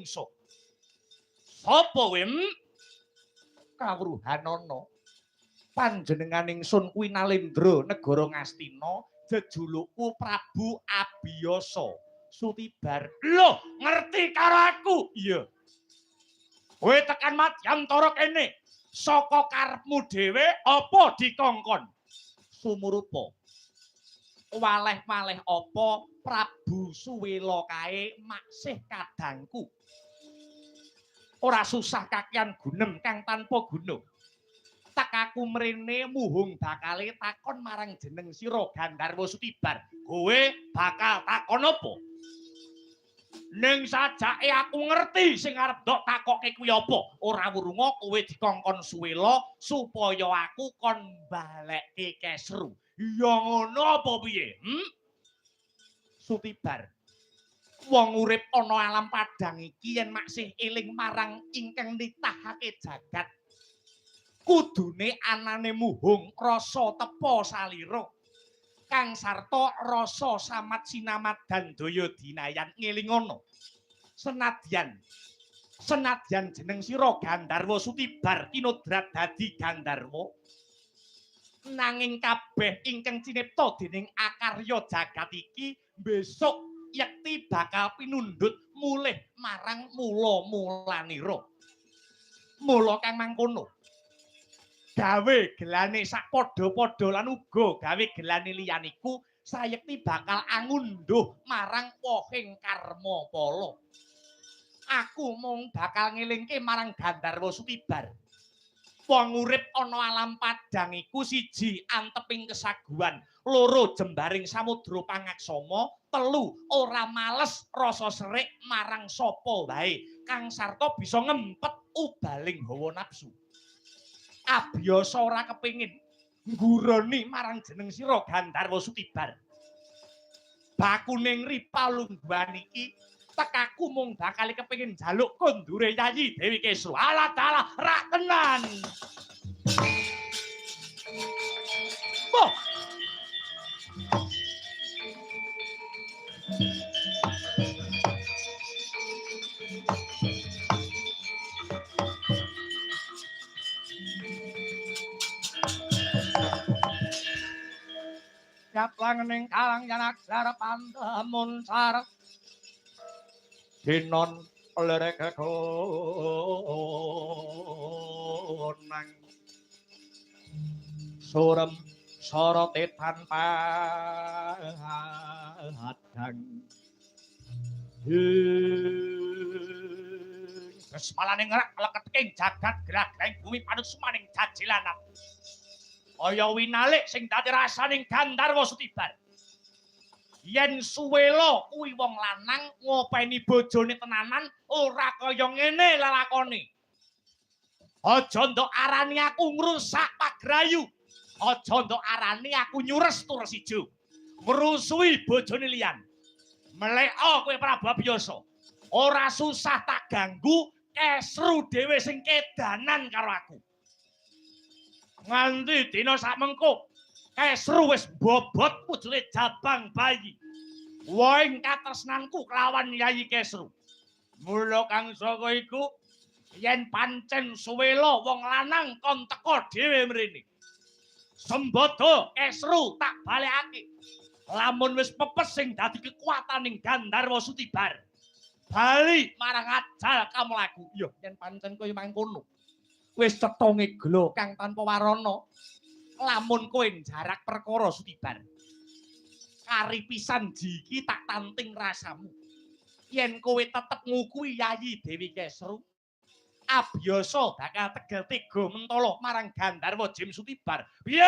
ingsun. Sapa kowe? Kawruhanana. Panjenengan ingsun kuwi Nalendra negara Ngastina, jejulukku Prabu Abiyasa Sutibar. Lho, ngerti karo aku? Iya. Kowe tekan Madyantara kene. Saka karepmu dhewe apa dikongkon? Sumurupa. Waleh-waleh apa Prabu Suwela kae maksih kadangku. Ora susah kakian gunem kang tanpa guna. Tekaku mrene muhung bakale takon marang jeneng sira Gandarwa Sutibar. Kowe bakal takon apa? Ning sajake aku ngerti sing arep ndok takoke kuwi apa. Ora wurunga kowe dikongkon Suwela supaya aku kon balekke Kesru. Ya ngono apa piye? Sutibar. Wong urip ana alam padang iki yen maksih eling marang ingkang nitahake jagat. Kudune anane muhung rasa tepa salira. Kang sarta rasa samat sinamat dan daya dinayan ngelingono. Senadyan jeneng sira Gandarwa Sutibar kinodrat dadi Gandarwa, nanging kabeh ingkang cinipta dening akarya jagat iki besok yekti bakal pinundhut mulih marang mula-mulanira. Mula kang mangkono gawe gelane sak padha-padha lan uga gawe gelane liyaniku sayekti bakal angunduh marang wohing karma pala. Aku mung bakal ngelingke marang Gandarwa Sutibar. Wong urip ana alam padang iku siji anteping kesaguhan, loro jembaring samudra pangaksama, telu ora males rasa serik marang sapa wae kang sarta bisa ngempet ubaling hawa nafsu. Abiyasa ora kepengin ngguroni marang jeneng sira Gandarwa Sutibar. Bakune ngripalungguhan iki tekaku mung bakal kepengin njaluk kondure Yayi Dewi Kesru. Alah dalah rak tenan. Boh. Japlangening kalang yanak lara pandamun sarep dinon lerek konang surem sorote tanpa hadang Kesmalaning ngerak leketing jagat gerah-gerahing bumi panut sumaning jajilanan kaya winalik sing dadi rasaning Gandarwa Sutibar. Yen Suwela kuwi wong lanang ngopeni bojone tenanan ora kaya ngene lelakone. Aja ndok arani aku ngrusak pagrayu. Aja ndok arani aku nyures tures ijo. Ngrusui bojone liyan. Meleka kowe Prabu Abiyasa. Ora susah tak ganggu, Kesru dhewe sing kedanan karo aku. Nganti dina sakmengko Kesru wis bobot wujude jabang bayi. Woing katresnanku kelawan Yayi Kesru. Mula kang saka iku yen pancen Suwela wong lanang kon teka dhewe mrene. Sembada Kesru tak balekake. Lamun wis pepes sing dadi kekuataning Gandarwa Sutibar. Bali marang ajal kamlaku. Iya, yen pancen kowe mangkono. Wis cetha ngeglo kang tanpa warana. Lamun kowe jarak perkara Sutibar. Kari pisan jiki tak tanting rasamu. Yen kowe tetep ngukui Yayi Dewi Kesru, Abiyasa bakal tegel tega mentala marang Gandarwa Jim Sutibar. Piye?